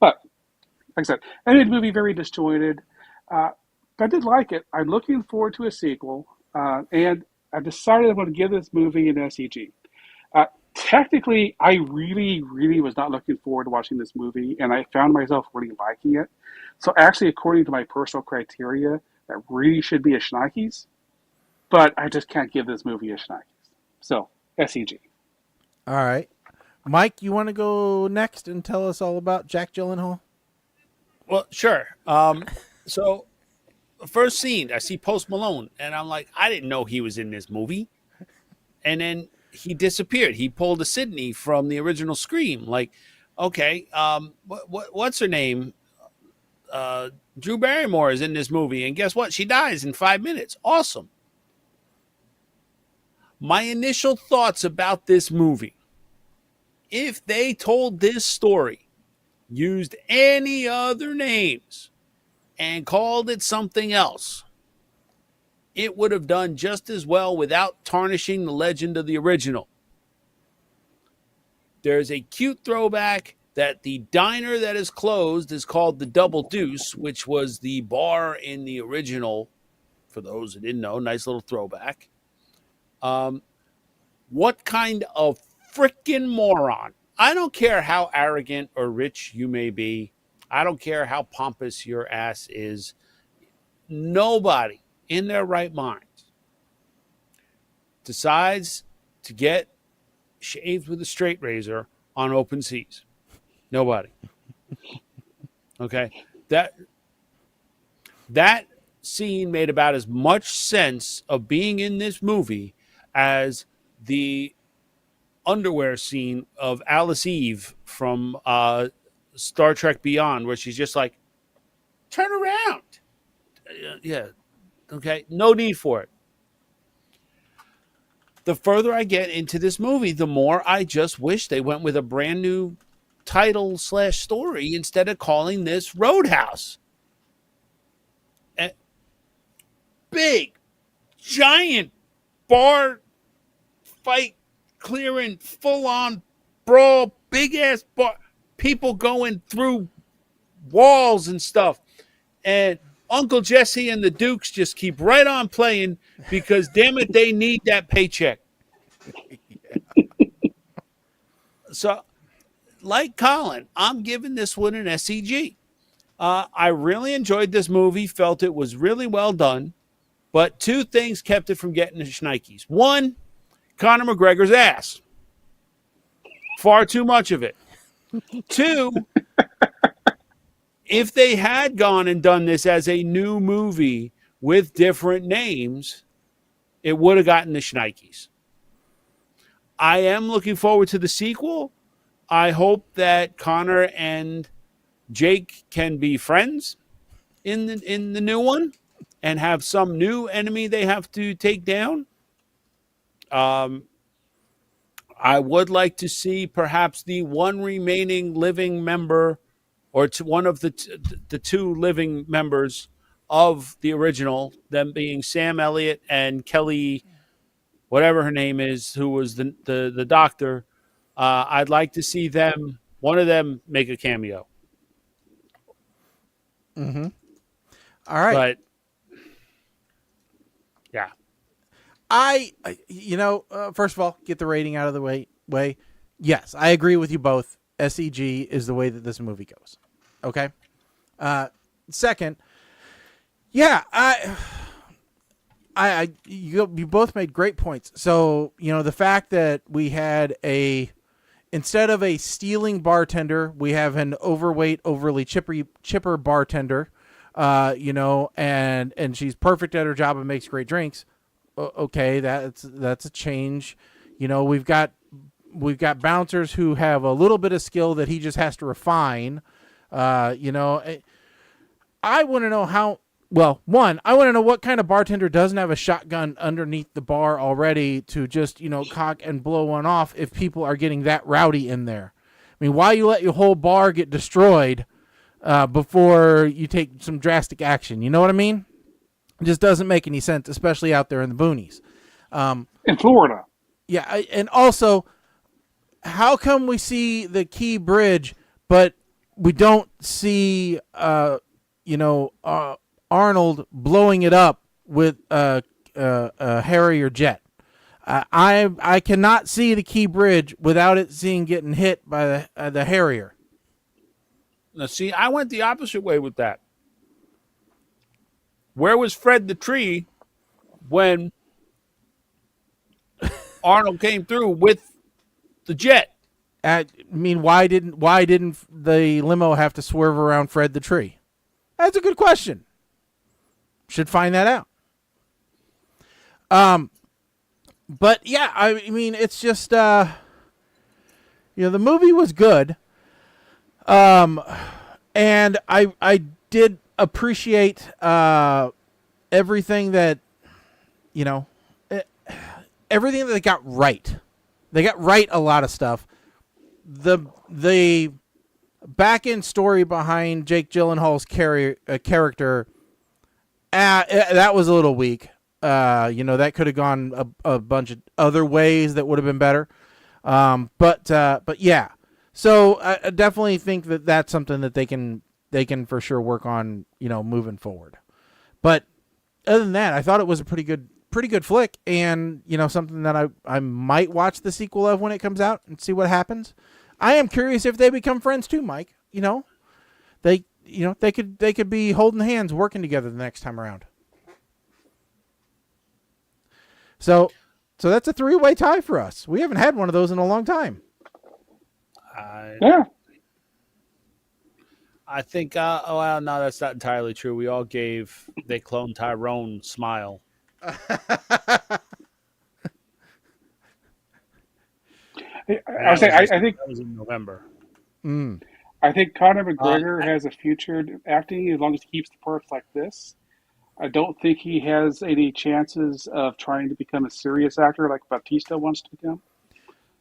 like I said, I made the movie very disjointed. But I did like it. I'm looking forward to a sequel. And I decided I'm going to give this movie an SEG. Technically, I really, really was not looking forward to watching this movie, and I found myself really liking it. So actually, according to my personal criteria, that really should be a Schneikes, but I just can't give this movie a Schneikes. So, SEG. All right. Mike, you want to go next and tell us all about Jack Gyllenhaal? Well, sure. So, first scene, I see Post Malone, and I'm like, I didn't know he was in this movie. And then he disappeared. He pulled a Sydney from the original Scream. Like, okay, what's her name? Drew Barrymore is in this movie, and guess what? She dies in 5 minutes. Awesome. My initial thoughts about this movie, if they told this story, used any other names, and called it something else, it would have done just as well without tarnishing the legend of the original. There's a cute throwback that the diner that is closed is called the Double Deuce, which was the bar in the original. For those who didn't know, nice little throwback. What kind of freaking moron? I don't care how arrogant or rich you may be. I don't care how pompous your ass is. Nobody in their right mind decides to get shaved with a straight razor on open seas. Nobody. Okay. That scene made about as much sense of being in this movie as the underwear scene of Alice Eve from Star Trek Beyond, where she's just like, turn around. Yeah. Okay. No need for it. The further I get into this movie, the more I just wish they went with a brand new title / story instead of calling this Roadhouse. Big, giant bar fight, clearing, full-on brawl, big-ass bar, people going through walls and stuff. And Uncle Jesse and the Dukes just keep right on playing because, damn it, they need that paycheck. So, like Colin, I'm giving this one an SEG. I really enjoyed this movie, felt it was really well done, but two things kept it from getting the Schneikes. One, Conor McGregor's ass. Far too much of it. Two, if they had gone and done this as a new movie with different names, it would have gotten the Schneikes. I am looking forward to the sequel. I hope that Connor and Jake can be friends in the new one and have some new enemy they have to take down. I would like to see perhaps the one remaining living member, or one of the two living members of the original, them being Sam Elliott and Kelly, whatever her name is, who was the doctor. I'd like to see one of them make a cameo. Mm-hmm. All right. But yeah. First of all, get the rating out of the way. Yes, I agree with you both. SEG is the way that this movie goes. Okay. Second, yeah, you both made great points. So, the fact that we had instead of a stealing bartender, we have an overweight, overly chipper bartender, and she's perfect at her job and makes great drinks. Okay, that's a change. We've got bouncers who have a little bit of skill that he just has to refine. I want to know how. Well, one, I want to know what kind of bartender doesn't have a shotgun underneath the bar already to just, cock and blow one off if people are getting that rowdy in there. I mean, why you let your whole bar get destroyed before you take some drastic action? You know what I mean? It just doesn't make any sense, especially out there in the boonies. In Florida. Yeah, and also, how come we see the Key Bridge, but we don't see, Arnold blowing it up with a Harrier jet? I cannot see the Key Bridge without it getting hit by the Harrier. Now, see, I went the opposite way with that. Where was Fred the Tree when Arnold came through with the jet? I mean, why didn't the limo have to swerve around Fred the Tree? That's a good question. Should find that out. But yeah, I mean, it's just the movie was good. And I did appreciate everything that everything that they got right. They got right a lot of stuff. The back end story behind Jake Gyllenhaal's character, that was a little weak. That could have gone a bunch of other ways that would have been better. But yeah. So I definitely think that that's something that they can for sure work on, moving forward. But other than that, I thought it was a pretty good flick, and something that I might watch the sequel of when it comes out and see what happens. I am curious if they become friends too, Mike. They could be holding hands, working together the next time around. So that's a 3-way tie for us. We haven't had one of those in a long time. Yeah. I think, no, that's not entirely true. We all gave They Clone Tyrone Smile. I think that was in November. I think Conor McGregor has a future acting as long as he keeps the parts like this. I don't think he has any chances of trying to become a serious actor like Batista wants to become.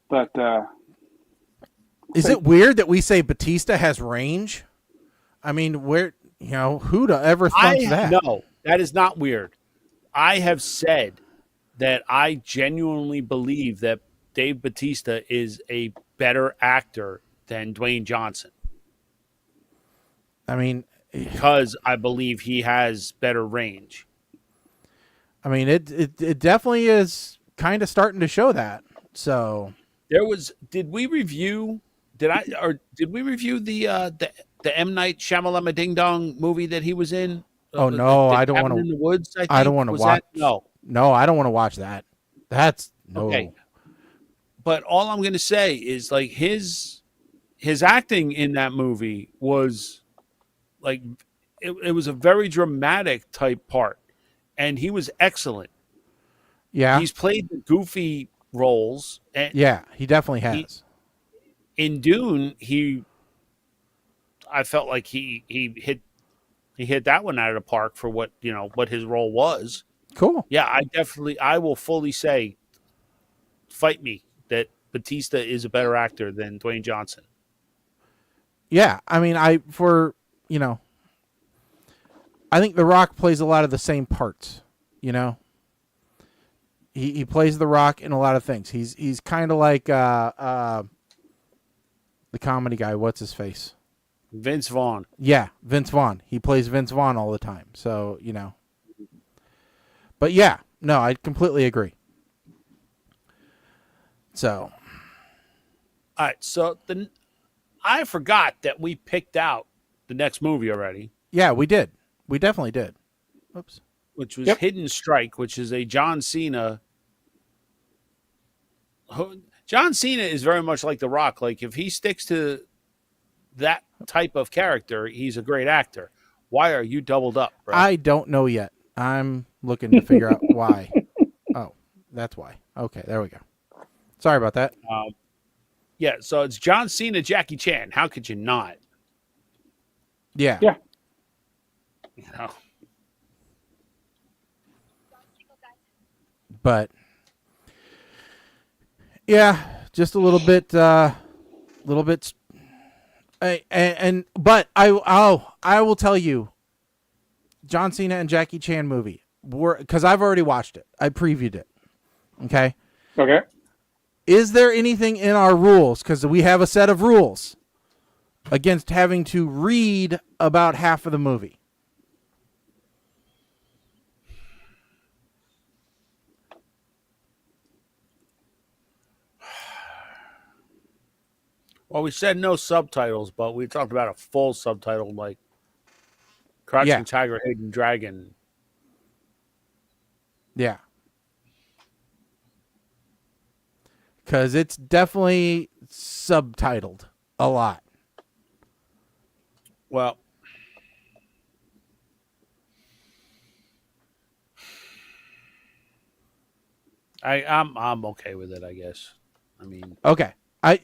But is it weird that we say Batista has range? I mean, who'd ever thunk that? No, that is not weird. I have said that I genuinely believe that Dave Batista is a better actor than Dwayne Johnson. I mean, because I believe he has better range. I mean, it definitely is kind of starting to show that. So did we review the M. Night Shyamalan Ding Dong movie that he was in? Oh no, I don't want to. In the Woods. I don't want to watch. No, I don't want to watch that. That's no. Okay. But all I'm going to say is like his acting in that movie was like it was a very dramatic type part, and he was excellent. Yeah, he's played the goofy roles. And yeah, he definitely has. In Dune, I felt like he hit that one out of the park for what his role was. Cool. Yeah, I will fully say, fight me, that Batista is a better actor than Dwayne Johnson. Yeah, I mean, I think The Rock plays a lot of the same parts. He plays The Rock in a lot of things. He's kind of like the comedy guy. What's his face? Vince Vaughn. Yeah, Vince Vaughn. He plays Vince Vaughn all the time. So, But yeah, no, I completely agree. So. All right, so I forgot that we picked out the next movie already. Yeah, we did. We definitely did. Oops. Which was Hidden Strike, which is a John Cena. John Cena is very much like The Rock. Like, if he sticks to that type of character, he's a great actor. Why are you doubled up, bro? I don't know yet. I'm looking to figure out why. Oh, that's why. Okay, there we go. Sorry about that. Yeah, so it's John Cena, Jackie Chan. How could you not? Yeah. Yeah. You know? But yeah, just a little bit, but I will tell you, John Cena and Jackie Chan movie, because I've already watched it. I previewed it. Okay. Okay. Is there anything in our rules, because we have a set of rules, against having to read about half of the movie? Well, we said no subtitles, but we talked about a full subtitle like Crouching Tiger, Hidden Dragon. Yeah. Because it's definitely subtitled a lot. Well, I'm okay with it, I guess. I mean, okay.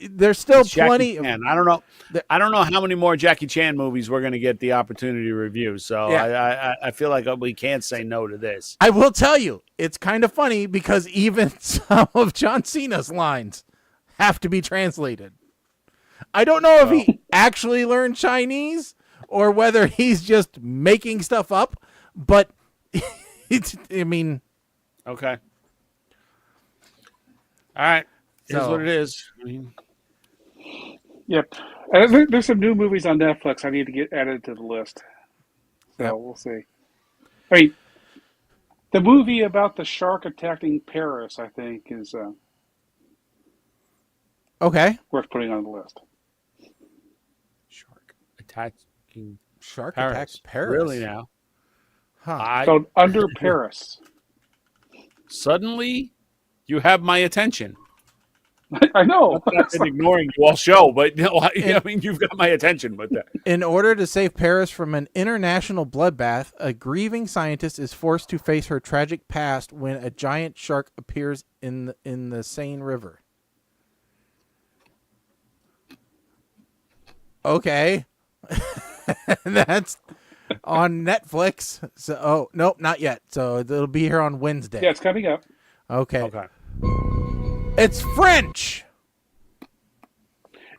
There's still plenty. Chan. I don't know. I don't know how many more Jackie Chan movies we're going to get the opportunity to review. So I feel like we can't say no to this. I will tell you, it's kind of funny because even some of John Cena's lines have to be translated. I don't know if he actually learned Chinese or whether he's just making stuff up, but I mean, okay. All right. Here's what it is. I mean, yep. There's some new movies on Netflix I need to get added to the list. So we'll see. I mean, the movie about the shark attacking Paris, I think, is okay. worth putting on the list. Shark attacking attacks Paris. Really now? Huh. So Under Paris. Suddenly, you have my attention. I know. I've been ignoring you all show, but I mean, you've got my attention with that. In order to save Paris from an international bloodbath, a grieving scientist is forced to face her tragic past when a giant shark appears in the Seine River. Okay. That's on Netflix. So, nope, not yet. So it'll be here on Wednesday. Yeah, it's coming up. Okay. It's French.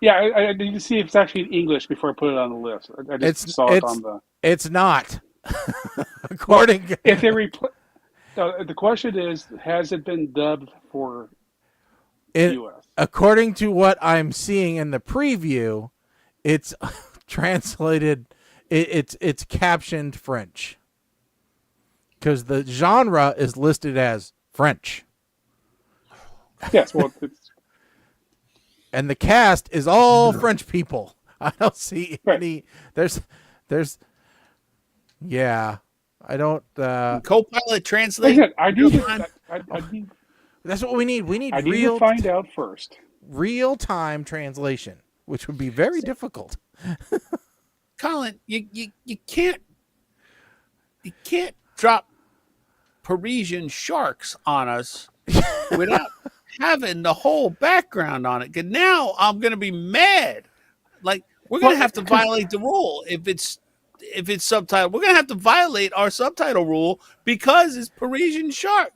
Yeah, I need to see if it's actually in English before I put it on the list. I just saw it on the. It's not. According. If they the question is, has it been dubbed for U.S.? According to what I'm seeing in the preview, it's translated. It's captioned French because the genre is listed as French. Yes, well, and the cast is all French people. I don't see any. There's. Yeah, I don't. Copilot translate. I do. That's what we need. We need. I need to find out first. Real-time translation, which would be very difficult. Colin, you can't drop Parisian sharks on us without having the whole background on it. 'Cause now I'm going to be mad. Like, we're going to have to violate the rule if it's subtitled. We're going to have to violate our subtitle rule because it's Parisian shark.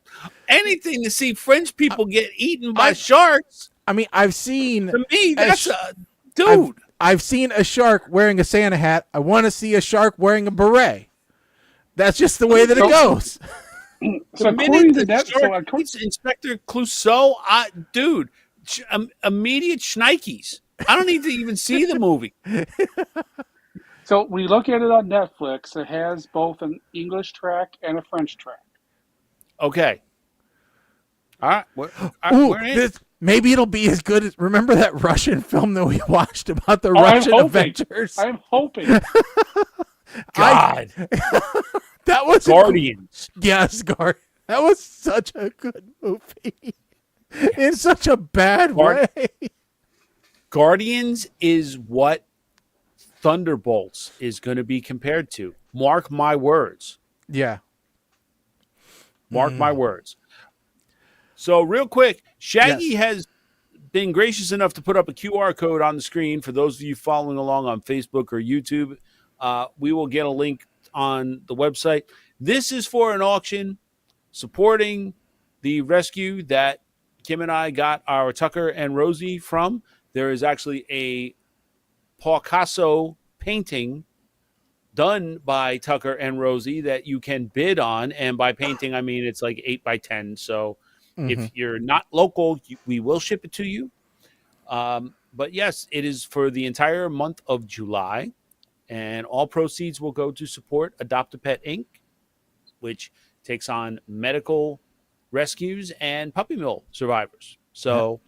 Anything to see French people get eaten by sharks. I mean, I've seen. To me, that's dude. I've seen a shark wearing a Santa hat. I want to see a shark wearing a beret. That's just the way that it goes. So according to that, Inspector Clouseau, dude, immediate shnikes. I don't need to even see the movie. So when you look at it on Netflix, it has both an English track and a French track. Okay. All right. We're in. Maybe it'll be as good as. Remember that Russian film that we watched about the Russian Avengers? I'm hoping. God. That was Guardians. Yes, that was such a good movie. In such a bad way. Guardians is what Thunderbolts is going to be compared to. Mark my words. Yeah. Mark my words. So real quick, Shaggy has been gracious enough to put up a QR code on the screen for those of you following along on Facebook or YouTube. We will get a link on the website. This is for an auction supporting the rescue that Kim and I got our Tucker and Rosie from. There is actually a Picasso painting done by Tucker and Rosie that you can bid on. And by painting, I mean it's like 8 by 10. So if you're not local, we will ship it to you. But yes, it is for the entire month of July. And all proceeds will go to support Adopt a Pet Inc., which takes on medical rescues and puppy mill survivors. So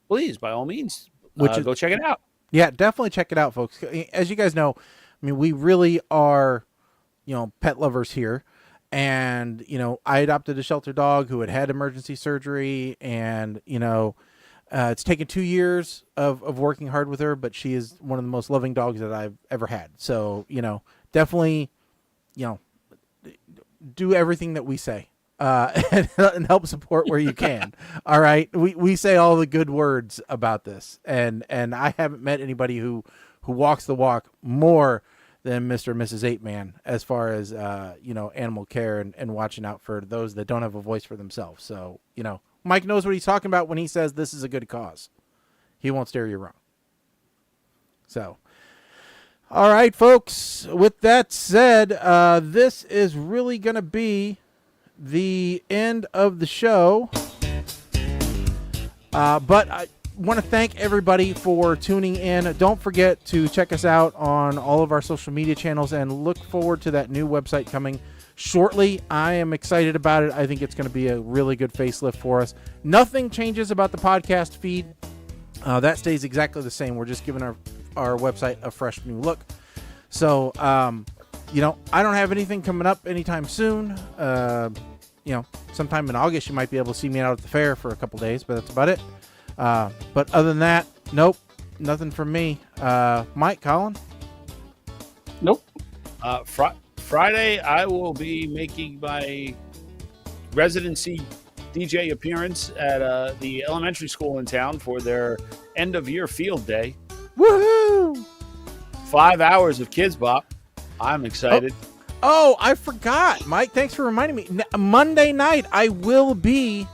please, by all means, go check it out. Yeah, definitely check it out, folks. As you guys know, I mean, we really are, pet lovers here. And, I adopted a shelter dog who had emergency surgery. And, it's taken 2 years of working hard with her, but she is one of the most loving dogs that I've ever had. So, definitely, do everything that we say and help support where you can. All right. We say all the good words about this. And I haven't met anybody who walks the walk more than Mr. and Mrs. 8-Man as far as, animal care and watching out for those that don't have a voice for themselves. So, Mike knows what he's talking about when he says this is a good cause. He won't steer you wrong. So, all right, folks, with that said, this is really going to be the end of the show. But I want to thank everybody for tuning in. Don't forget to check us out on all of our social media channels and look forward to that new website coming shortly. I am excited about it. I think it's going to be a really good facelift for us. Nothing changes about the podcast feed. That stays exactly the same. We're just giving our website a fresh new look. So, I don't have anything coming up anytime soon. Sometime in August, you might be able to see me out at the fair for a couple days, but that's about it. But other than that, nope, nothing from me. Mike, Colin? Nope. Friday, I will be making my residency DJ appearance at the elementary school in town for their end-of-year field day. Woohoo! 5 hours of Kids Bop. I'm excited. Oh, I forgot. Mike, thanks for reminding me. Monday night, I will be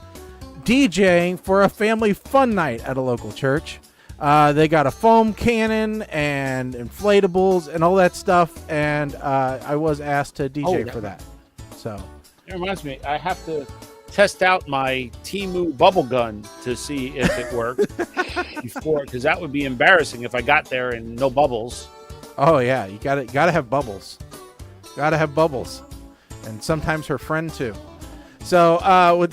DJing for a family fun night at a local church. They got a foam cannon and inflatables and all that stuff, and I was asked to DJ for that. So it reminds me, I have to test out my Temu bubble gun to see if it worked before, because that would be embarrassing if I got there and no bubbles. Oh yeah, you gotta have bubbles. Gotta have bubbles, and sometimes her friend too. So with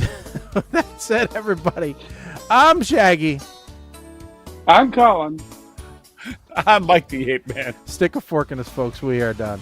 that said, everybody, I'm Shaggy. I'm Colin. I'm Mike the 8-Man. Stick a fork in us, folks. We are done.